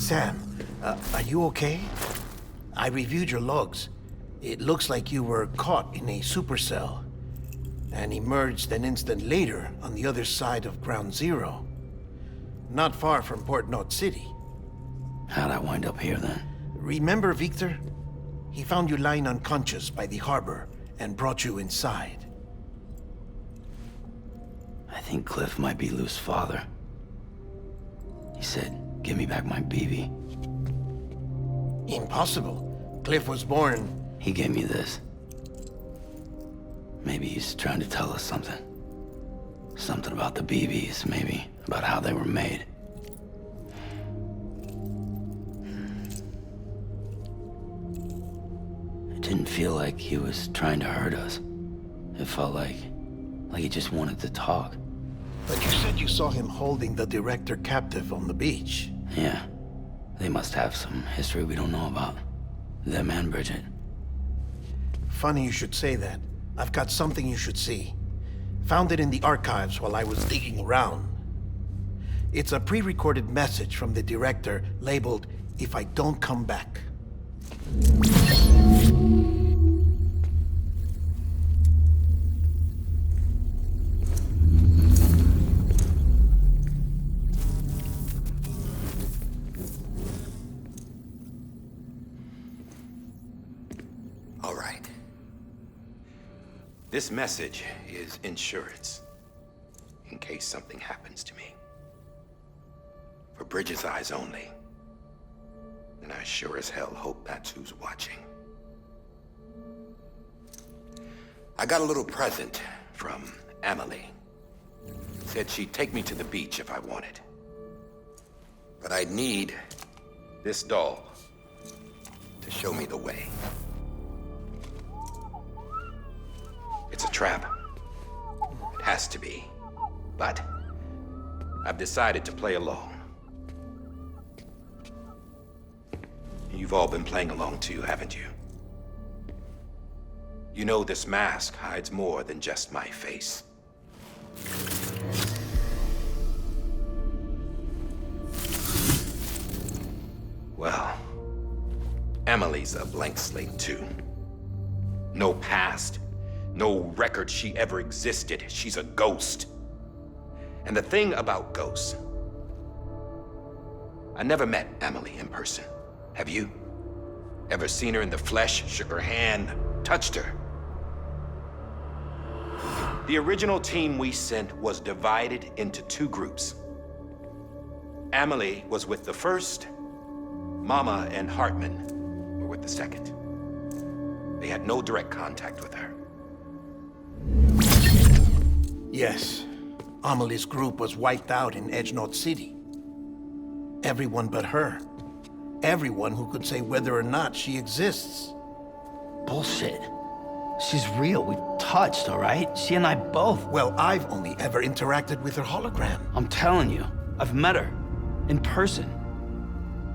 Sam, are you okay? I reviewed your logs. It looks like you were caught in a supercell and emerged an instant later on the other side of Ground Zero. Not far from Port Knot City. How'd I wind up here then? Remember Victor? He found you lying unconscious by the harbor and brought you inside. I think Cliff might be Lou's father. He said, give me back my BB. Impossible. Cliff was born... He gave me this. Maybe he's trying to tell us something. Something about the BBs, maybe. About how they were made. It didn't feel like he was trying to hurt us. It felt like he just wanted to talk. But you said you saw him holding the director captive on the beach. Yeah. They must have some history we don't know about. Them and Bridget. Funny you should say that. I've got something you should see. Found it in the archives while I was digging around. It's a pre-recorded message from the director labeled, "If I don't come back." All right. This message is insurance, in case something happens to me. For Bridges' eyes only. And I sure as hell hope that's who's watching. I got a little present from Emily. Said she'd take me to the beach if I wanted. But I'd need this doll to show me the way. It's a trap. It has to be. But I've decided to play along. You've all been playing along too, haven't you? You know this mask hides more than just my face. Well, Emily's a blank slate too. No past. No record she ever existed. She's a ghost. And the thing about ghosts, I never met Emily in person. Have you? Ever seen her in the flesh, shook her hand, touched her? The original team we sent was divided into two groups. Emily was with the first. Mama and Hartman were with the second. They had no direct contact with her. Yes. Amelie's group was wiped out in Edge Knot City. Everyone but her. Everyone who could say whether or not she exists. Bullshit. She's real. We've touched, all right? She and I both. Well, I've only ever interacted with her hologram. I'm telling you, I've met her. In person.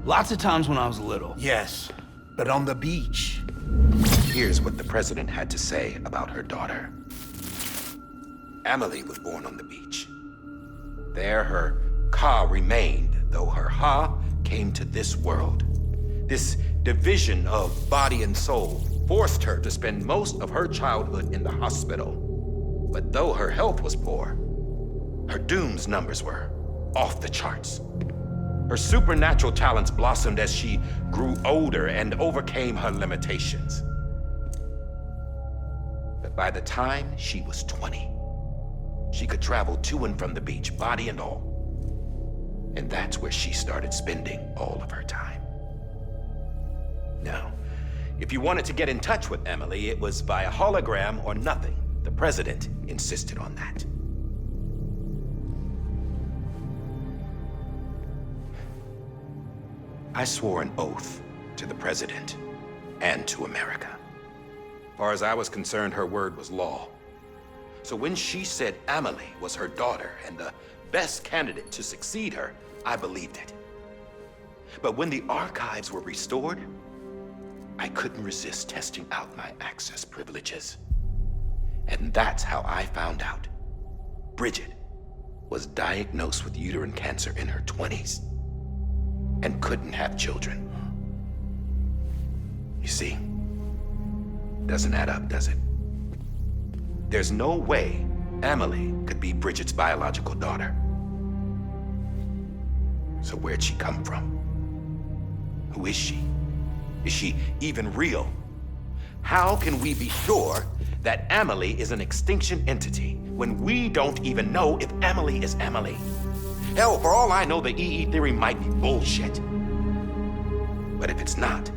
Lots of times when I was little. Yes, but on the beach. Here's what the president had to say about her daughter. Emily was born on the beach. There her Ka remained, though her Ha came to this world. This division of body and soul forced her to spend most of her childhood in the hospital. But though her health was poor, her Doom's numbers were off the charts. Her supernatural talents blossomed as she grew older and overcame her limitations. But by the time she was 20, she could travel to and from the beach, body and all. And that's where she started spending all of her time. Now, if you wanted to get in touch with Emily, it was via hologram or nothing. The president insisted on that. I swore an oath to the president and to America. As far as I was concerned, her word was law. So when she said Emily was her daughter and the best candidate to succeed her, I believed it. But when the archives were restored, I couldn't resist testing out my access privileges. And that's how I found out Bridget was diagnosed with uterine cancer in her 20s. and couldn't have children. You see, doesn't add up, does it? There's no way Amelie could be Bridget's biological daughter. So where'd she come from? Who is she? Is she even real? How can we be sure that Amelie is an extinction entity when we don't even know if Amelie is Amelie? Hell, for all I know, the EE theory might be bullshit. But if it's not,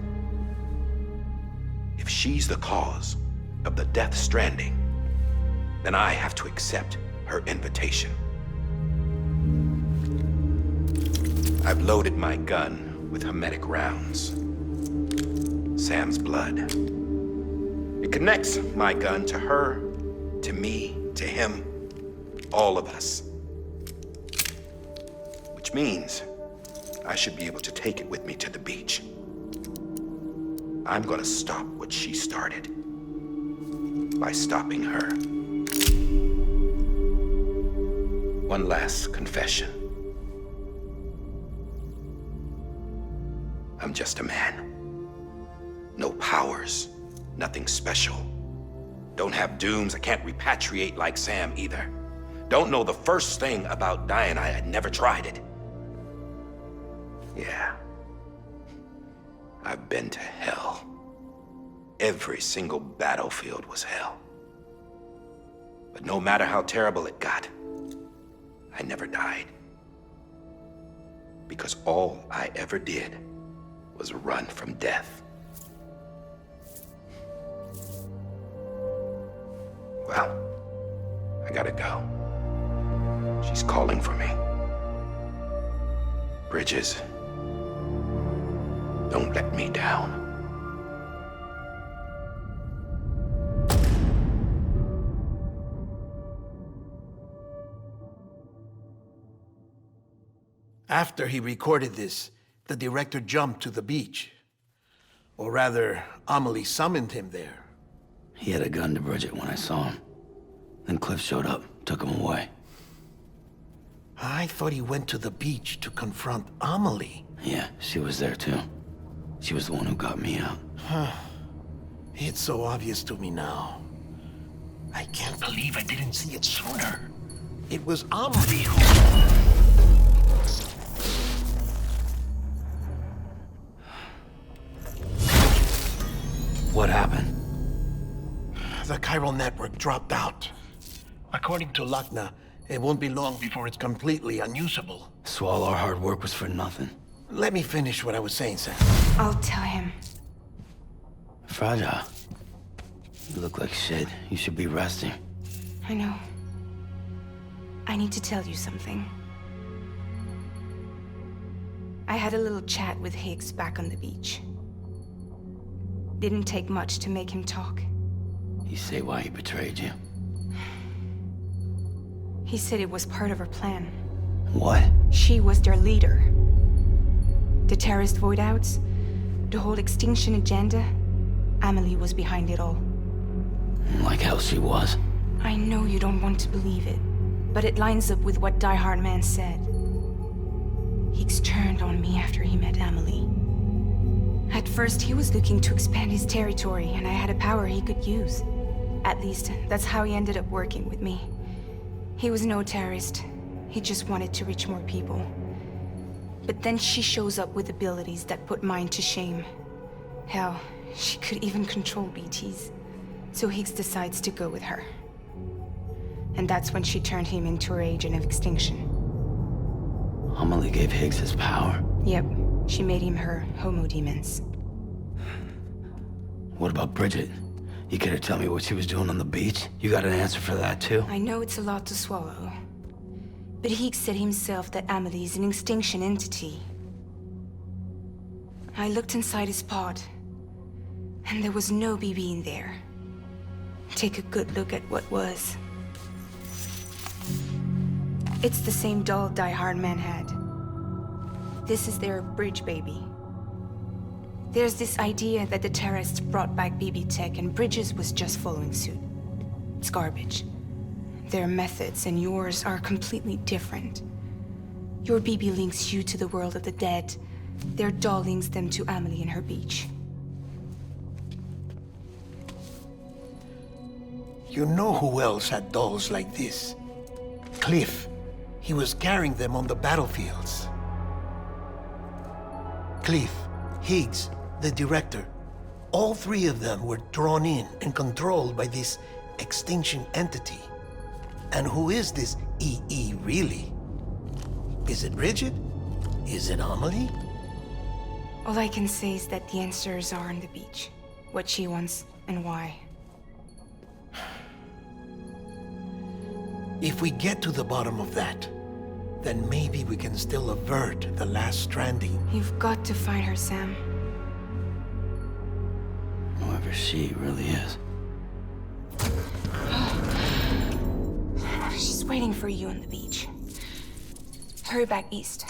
if she's the cause of the Death Stranding, then I have to accept her invitation. I've loaded my gun with hermetic rounds. Sam's blood. It connects my gun to her, to me, to him, all of us. Which means I should be able to take it with me to the beach. I'm gonna stop what she started by stopping her. One last confession. I'm just a man. No powers, nothing special. Don't have dooms, I can't repatriate like Sam either. Don't know the first thing about dying, I had never tried it. Yeah. I've been to hell. Every single battlefield was hell. But no matter how terrible it got, I never died. Because all I ever did was run from death. Well, I gotta go. She's calling for me. Bridges, don't let me down. After he recorded this, the director jumped to the beach. Or rather, Amelie summoned him there. He had a gun to Bridget when I saw him. Then Cliff showed up, took him away. I thought he went to the beach to confront Amelie. Yeah, she was there too. She was the one who got me out. It's so obvious to me now. I can't believe I didn't see it sooner. It was Amelie who... What happened? The chiral network dropped out. According to Lachna, it won't be long before it's completely unusable. So all our hard work was for nothing. Let me finish what I was saying, Sam. I'll tell him. Fragile. You look like shit. You should be resting. I know. I need to tell you something. I had a little chat with Higgs back on the beach. Didn't take much to make him talk. You say why he betrayed you? He said it was part of her plan. What? She was their leader. The terrorist voidouts, the whole extinction agenda, Amelie was behind it all. Like hell she was. I know you don't want to believe it, but it lines up with what Die Hard Man said. Higgs turned on me after he met Amelie. At first, he was looking to expand his territory, and I had a power he could use. At least, that's how he ended up working with me. He was no terrorist. He just wanted to reach more people. But then she shows up with abilities that put mine to shame. Hell, she could even control BTs. So Higgs decides to go with her. And that's when she turned him into her agent of extinction. Amelie gave Higgs his power. Yep, she made him her homo demons. What about Bridget? You care to tell me what she was doing on the beach? You got an answer for that too? I know it's a lot to swallow. But Higgs said himself that Amelie is an extinction entity. I looked inside his pod, and there was no BB in there. Take a good look at what was. It's the same doll Die Hard Man had. This is their bridge baby. There's this idea that the terrorists brought back BB tech and Bridges was just following suit. It's garbage. Their methods and yours are completely different. Your BB links you to the world of the dead, their doll links them to Amelie and her beach. You know who else had dolls like this? Cliff. He was carrying them on the battlefields. Cliff, Higgs, the director. All three of them were drawn in and controlled by this extinction entity. And who is this EE really? Is it Bridget? Is it Amelie? All I can say is that the answers are on the beach. What she wants and why. If we get to the bottom of that, then maybe we can still avert the last stranding. You've got to find her, Sam. Whoever she really is. She's waiting for you on the beach. Hurry back east.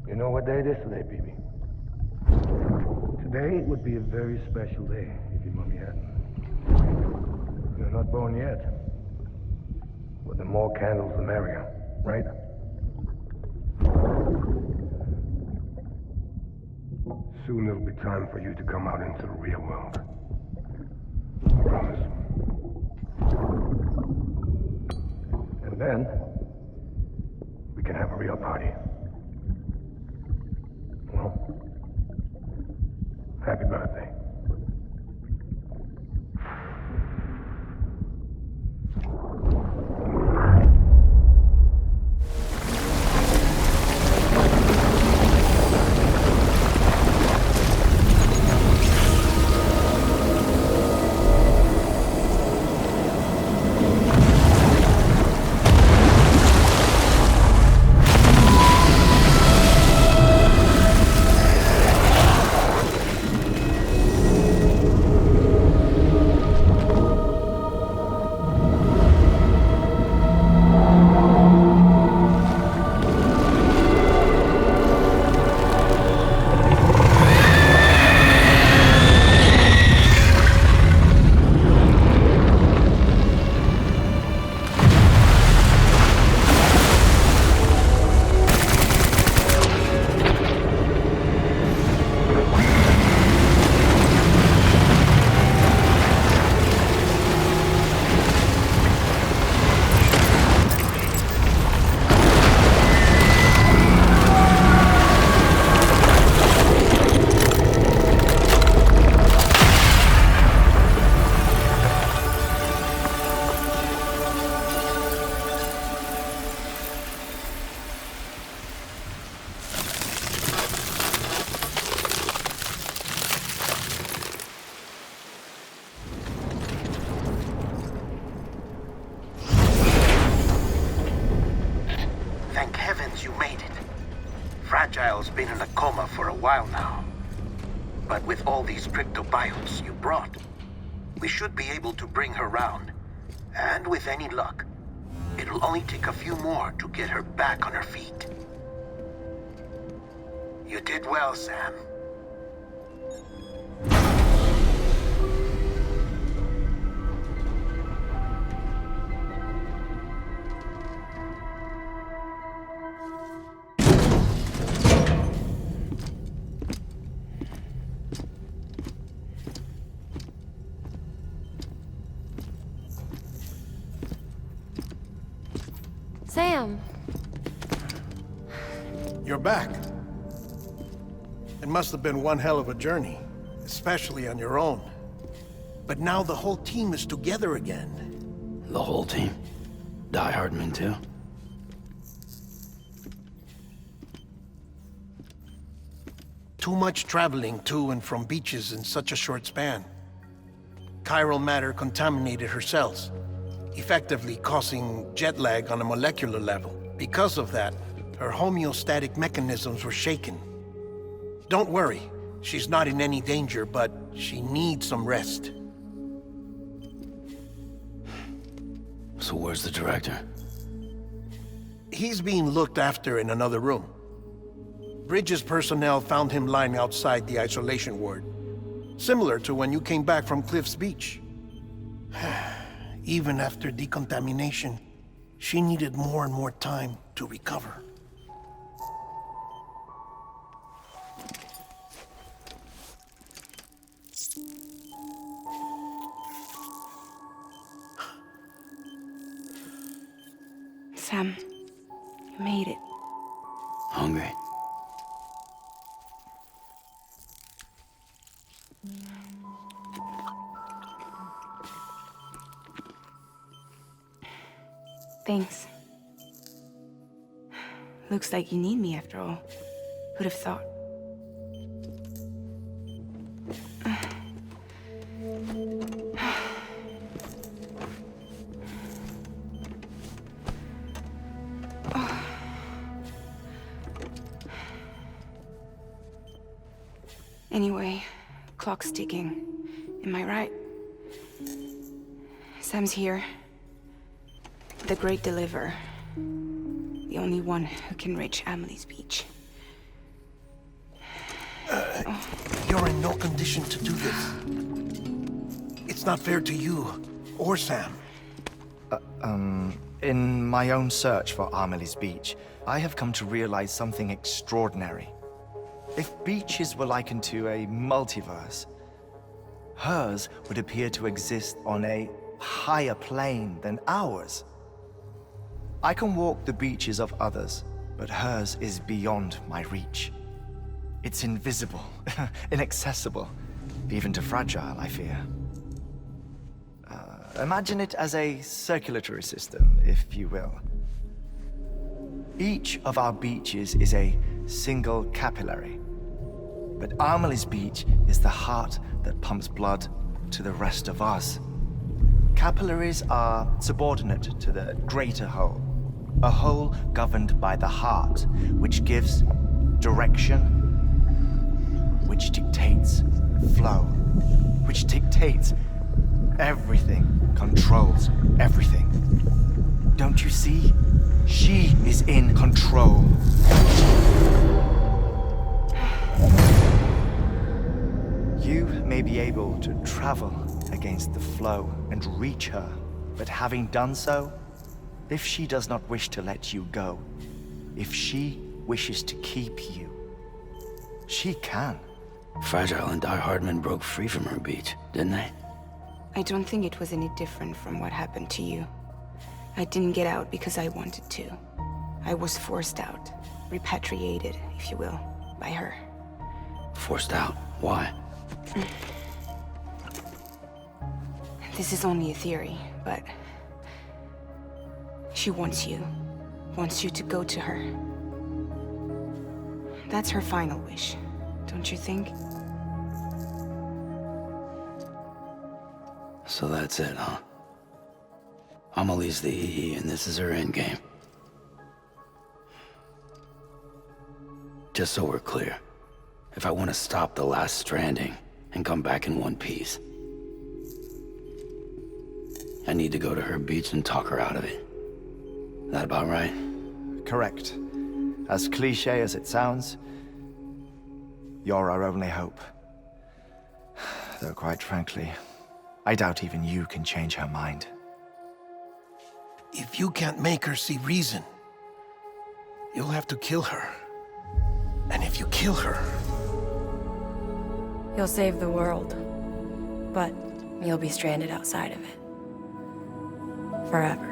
You know what day it is today, baby? Today would be a very special day if your mommy hadn't. You're not born yet. But the more candles, the merrier, right? Soon it'll be time for you to come out into the real world. I promise. And then, we can have a real party. Well, happy birthday. Thank heavens you made it. Fragile's been in a coma for a while now. But with all these cryptobiotes you brought, we should be able to bring her round. And with any luck, it'll only take a few more to get her back on her feet. You did well, Sam. Sam! You're back. It must have been one hell of a journey, especially on your own. But now the whole team is together again. The whole team? Die Hardman too? Too much traveling to and from beaches in such a short span. Chiral matter contaminated her cells, effectively causing jet lag on a molecular level. Because of that, her homeostatic mechanisms were shaken. Don't worry, she's not in any danger, but she needs some rest. So where's the director? He's being looked after in another room. Bridges personnel found him lying outside the isolation ward, similar to when you came back from Cliff's Beach. Even after decontamination, she needed more and more time to recover. Sam, you made it. Hungry? Thanks. Looks like you need me after all. Who'd have thought? Anyway, clock's ticking. Am I right? Sam's here. The Great Deliverer. The only one who can reach Amelie's beach. You're in no condition to do this. It's not fair to you or Sam. In my own search for Amelie's beach, I have come to realize something extraordinary. If beaches were likened to a multiverse, hers would appear to exist on a higher plane than ours. I can walk the beaches of others, but hers is beyond my reach. It's invisible, inaccessible, even to fragile, I fear. Imagine it as a circulatory system, if you will. Each of our beaches is a single capillary, but Amelie's beach is the heart that pumps blood to the rest of us. Capillaries are subordinate to the greater whole, a whole governed by the heart, which gives direction, which dictates flow, which dictates everything, controls everything. Don't you see? She is in control. You may be able to travel against the flow and reach her, but having done so, if she does not wish to let you go, if she wishes to keep you, she can. Fragile and Die Hardman broke free from her beach, didn't they? I don't think it was any different from what happened to you. I didn't get out because I wanted to. I was forced out, repatriated, if you will, by her. Forced out? Why? This is only a theory, but she wants you to go to her. That's her final wish, don't you think? So that's it, huh? Amelie's the EE, and this is her endgame. Just so we're clear, if I want to stop the last Stranding and come back in one piece, I need to go to her beach and talk her out of it. That about right? Correct. As cliché as it sounds, you're our only hope. Though quite frankly, I doubt even you can change her mind. If you can't make her see reason, you'll have to kill her. And if you kill her... You'll save the world, but you'll be stranded outside of it. Forever.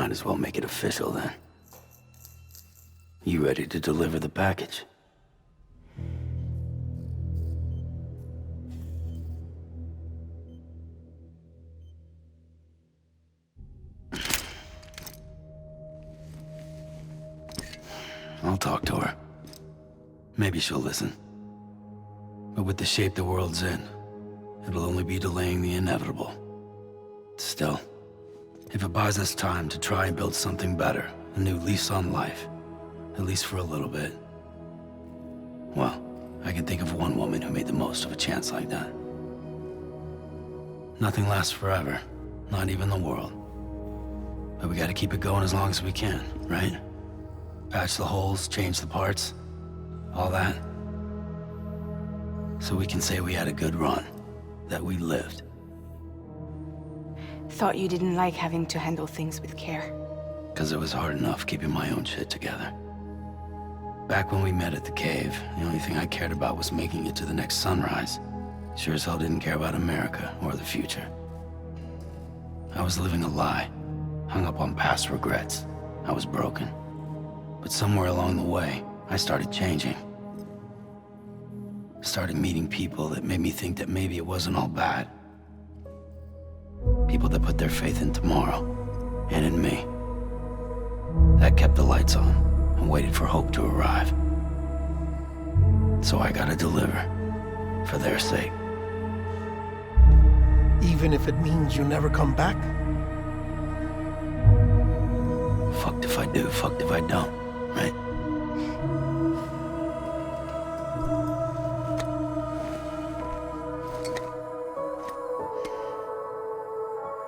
might as well make it official then. You ready to deliver the package? I'll talk to her. Maybe she'll listen. But with the shape the world's in, it'll only be delaying the inevitable. Still, if it buys us time to try and build something better, a new lease on life, at least for a little bit, well, I can think of one woman who made the most of a chance like that. Nothing lasts forever, not even the world. But we gotta keep it going as long as we can, right? Patch the holes, change the parts, all that. So we can say we had a good run, that we lived. Thought you didn't like having to handle things with care. 'Cause it was hard enough keeping my own shit together. Back when we met at the cave, the only thing I cared about was making it to the next sunrise. Sure as hell didn't care about America or the future. I was living a lie, hung up on past regrets. I was broken. But somewhere along the way, I started changing. Started meeting people that made me think that maybe it wasn't all bad. People that put their faith in tomorrow, and in me. That kept the lights on, and waited for hope to arrive. So I gotta deliver, for their sake. Even if it means you never come back? Fucked if I do, fucked if I don't, right?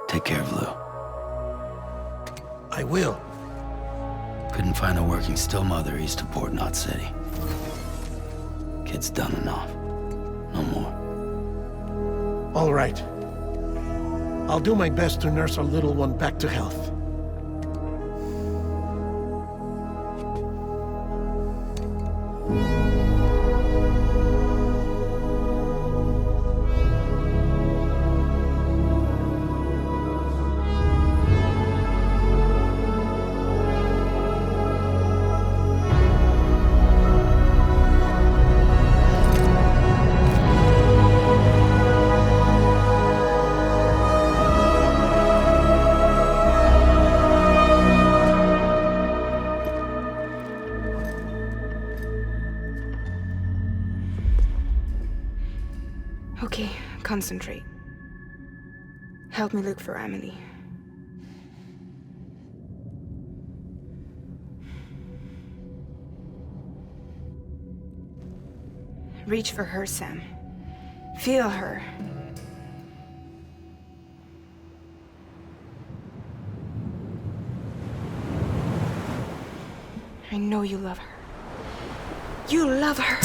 Take care of Lou. I will. Couldn't find a working still mother east of Port Knot City. Kid's done enough. No more. All right. I'll do my best to nurse our little one back to health. Okay, concentrate. Help me look for Emily. Reach for her, Sam. Feel her. I know you love her. You love her!